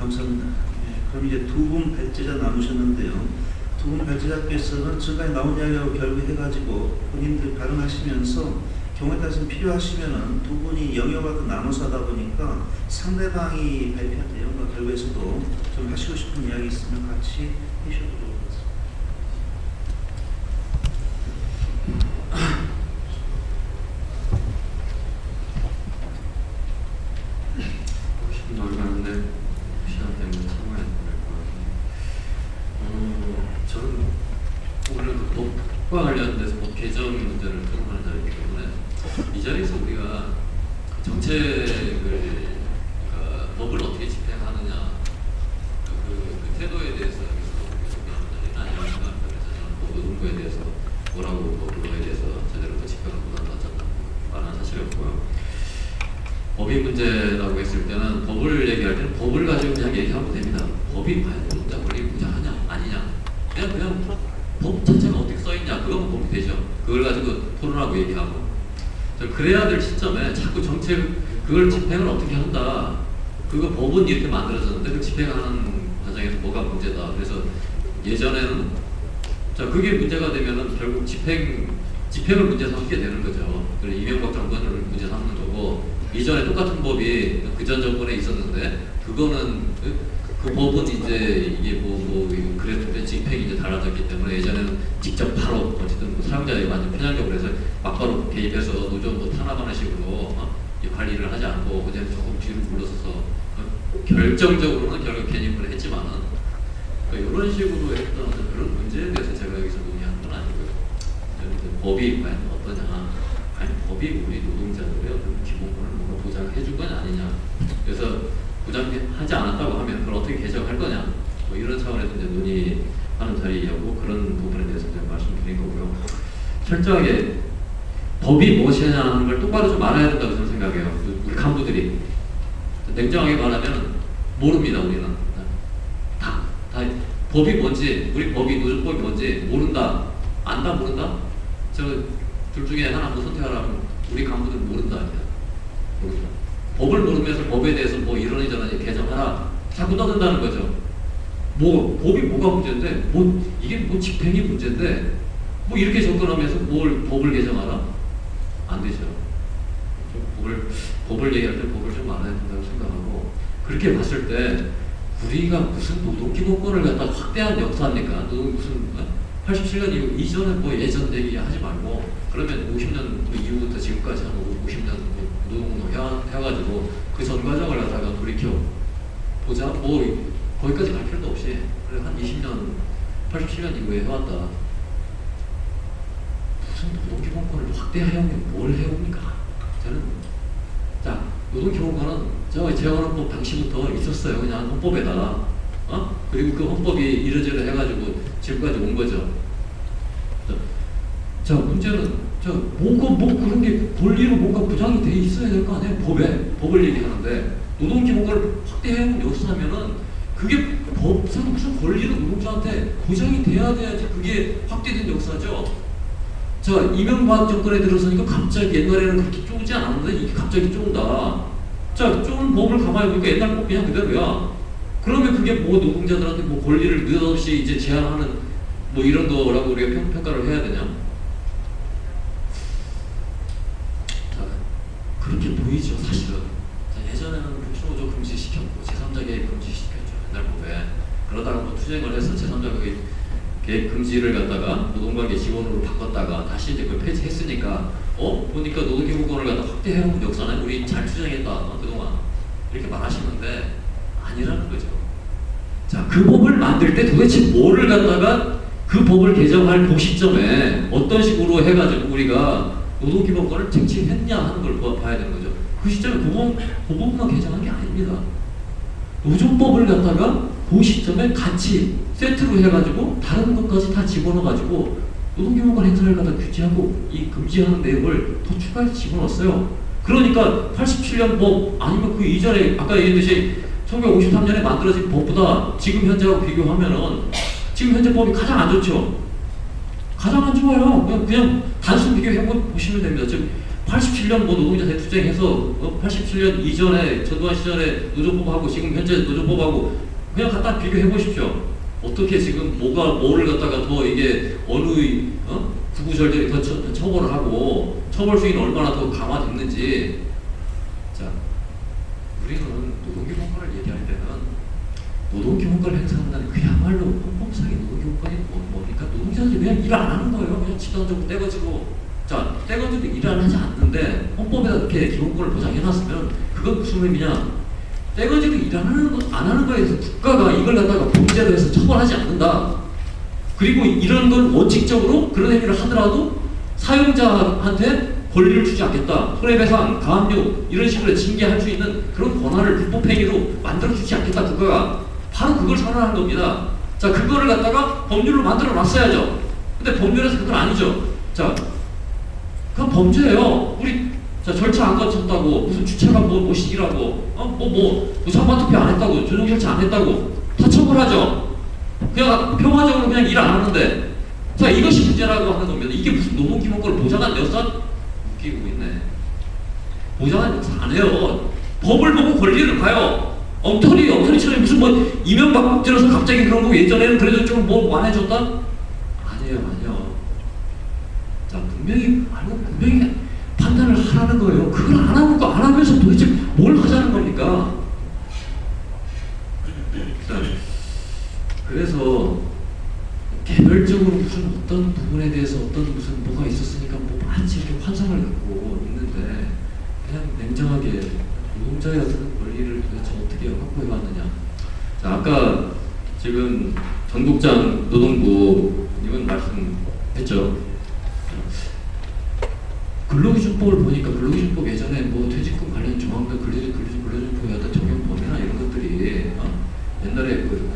감사합니다. 그럼 이제 두 분 발제자 남으셨는데요. 두 분 발제자께서는 지금까지 나온 이야기하고 결부해가지고 본인들 발언하시면서 경우에 따라서 필요하시면은 두 분이 영역을 나눠서 하다 보니까 상대방이 발표한 내용과 결부에서도 좀 하시고 싶은 이야기 있으면 같이 해주셔도 좋을 것 같습니다. 훨씬 넓었는데 시간 때문에 참아야 될 것 같아요. 저는 오늘은 법과 관련돼서 법 개정 문제를 토론하는 자리이기 때문에 이 자리에서 우리가 정책을 법을 어떻게 집행하느냐 그 태도에 대해서 여기서 아니면 노동부에 대해서 뭐라고 법에 대해서 제대로 집행을 못한다 하는 사실이 없고요. 법이 문제라고 했을 때는 법을 얘기할 때는 법을 가지고 그냥 얘기하면 됩니다. 법이 과연 노동자 권리 보장하냐 아니냐 그냥 법 자체가 어떻게 써있냐 그거만 보면 되죠. 그걸 가지고 토론하고 얘기하고 그래야 될 시점에 자꾸 정책 그걸 집행을 어떻게 한다 그거 법은 이렇게 만들어졌는데 그 집행하는 과정에서 뭐가 문제다. 그래서 예전에는 그게 문제가 되면은 결국 집행을 문제 삼게 되는 거죠. 그래서 이명박 정권을 문제 삼는 거고 이전에 똑같은 법이 그 전 정권에 있었는데 그거는 그 법은 이제 이게 그랬는데 집행이 이제 달라졌기 때문에 예전에는 직접 바로 어쨌든 사용자에게 완전 편향적으로 해서 막바로 개입해서 노조 탄압하는 식으로 관리를 하지 않고 그냥 조금 뒤로 물러서서 결정적으로는 결국 개입을 했지만은 이런 식으로 했던 그런 문제에 대해서 제가 여기서 논의하는 건 아니고요. 법이 과연 어떠냐, 과연 법이 우리 노동자들의 어떤 기본권을 뭔가 보장해준 건 아니냐. 그래서 보장하지 않았다고 하면 그걸 어떻게 개정할 거냐. 이런 차원에서 이제 논의하는 자리였고 그런 부분에 대해서 제가 말씀드린 거고요. 철저하게 법이 무엇이냐 하는 걸 똑바로 좀 알아야 된다고 저는 생각해요. 우리 간부들이 냉정하게 말하면 모릅니다. 우리는 다 법이 뭔지 우리 법이 노조법이 뭔지 모른다. 안다 모른다. 저 둘 중에 하나 뭐 선택하라면 우리 간부들은 모른다. 모른다. 법을 모르면서 법에 대해서 이러니 저러니 개정하라 자꾸 떠든다는 거죠. 법이 뭐가 문제인데 이게 집행이 문제인데 이렇게 접근하면서 법을 개정하라 안 되죠. 법을 얘기할 때 법을 좀 알아야 된다고 생각하고 그렇게 봤을 때 우리가 무슨 노동기본권을 갖다 확대한 역사입니까? 무슨 87년 이전에 예전 얘기 하지 말고 그러면 50년 이후부터 지금까지 한 50년 노동운동 해가지고 그 전 과정을 갖다가 돌이켜 보자. 거기까지 갈 필요도 없이 그래 한 20년 87년 이후에 해왔다. 무슨 노동기본권을 확대해오면 뭘 해옵니까? 저는 노동기본권은 재헌헌법 당시부터 있었어요. 그냥 헌법에다가 그리고 그 헌법이 이러저러 해가지고 지금까지 온 거죠. 문제는 그런 게 권리로 뭔가 보장이 돼 있어야 될 거 아니에요? 법을 얘기하는데 노동기본권을 확대해온 역사면은 그게 법상 무슨 권리로 노동자한테 보장이 돼야지 그게 확대된 역사죠. 이명박 정권에 들어서니까 갑자기 옛날에는 그렇게 쪼지 않았는데 이게 갑자기 쪼은다. 쪼은 법을 가만히 보니까 옛날 법 그냥 그대로야. 그러면 그게 노동자들한테 권리를 느닷없이 이제 제한하는 이런 거라고 우리가 평가를 해야 되냐? 그렇게 보이죠, 사실은. 예전에는 북노조 금지시켰고 제3자 개입 금지시켰죠, 옛날 법에. 그러다가 투쟁을 해서 제3자 개입 금지를 갖다가 노동관계 지원으로 바꿨다가 다시 이제 그걸 폐지했으니까 보니까 노동기본권을 갖다 확대해온 역사는 우리 잘 투쟁했다 그동안 이렇게 말하시는데 아니라는 거죠. 그 법을 만들 때 도대체 뭐를 갖다가 그 법을 개정할 그 시점에 어떤 식으로 해가지고 우리가 노동기본권을 쟁취했냐 하는 걸 봐야 되는 거죠. 그 시점에 그 부분만 개정한 게 아닙니다. 노조법을 갖다가 그 시점에 같이 세트로 해가지고 다른 것까지 다 집어넣어가지고 노동기본권 행사를 갖다 규제하고 이 금지하는 내용을 더 추가해서 집어넣었어요. 그러니까 87년 법 아니면 그 이전에 아까 얘기했듯이 1953년에 만들어진 법보다 지금 현재하고 비교하면은 지금 현재 법이 가장 안 좋죠. 가장 안 좋아요. 그냥 단순 비교해 보시면 됩니다. 즉 87년 뭐 노동자 대투쟁해서 87년 이전에 전두환 시절에 노조법하고 지금 현재 노조법하고 그냥 갖다 비교해 보십시오. 어떻게 지금 뭐를 갖다가 더 이게 어느 구구절절히 더 처벌을 하고 처벌 수위는 얼마나 더 강화됐는지. 자, 우리는 노동기본권을 얘기할 때는 노동기본권을 행사한다는 그야말로 헌법상의 노동기본권이 뭡니까? 노동자들이 그냥 일 안 하는 거예요. 그냥 집단적으로 떼거지고. 자, 떼거지도 일을 하지 않는데 헌법에다 이렇게 기본권을 보장해놨으면 그건 무슨 의미냐? 떼거지도 일 안 하는 거에 대해서 국가가 이걸 갖다가 범죄로 해서 처벌하지 않는다. 그리고 이런 걸 원칙적으로 그런 행위를 하더라도 사용자한테 권리를 주지 않겠다. 손해배상, 가압류 이런 식으로 징계할 수 있는 그런 권한을 불법행위로 만들어주지 않겠다. 국가가 바로 그걸 선언하는 겁니다. 자, 그거를 갖다가 법률로 만들어 놨어야죠. 근데 법률에서 그건 아니죠. 자, 그건 범죄예요. 우리 자, 절차 안 거쳤다고 무슨 주체가 뭐 시기라고 무상반 투표 안 했다고 조정 절차 안 했다고 다 처벌하죠. 그냥 평화적으로 그냥 일 안 하는데 자, 이것이 문제라고 하는 겁니다. 이게 무슨 노동기본권을 보장한 역사? 웃기고 있네. 보장한 역사 안 해요. 법을 보고 권리를 봐요. 엉터리처럼 무슨 뭐 이명박 들어서 갑자기 그런 거 예전에는 그래도 좀 뭐 완해졌다? 아니에요. 자, 분명히 판단을 하라는 거예요. 그걸 안 하면서 도대체 뭘 하자는 겁니까? 자, 그래서 개별적으로 무슨 어떤 부분에 대해서 어떤 무슨 뭐가 있었으니까 뭐 마치 이렇게 환상을 갖고 있는데 그냥 냉정하게 노동자의 어떤 권리를 도대체 어떻게 확보해 왔느냐. 자, 아까 지금 전국장 노동부님은 말씀했죠. 근로기준법을 보니까 근로기준법 예전에 뭐 퇴직금 관련 조항들 근로기준법의 어떤 적용 범위나 이런 것들이 옛날에 그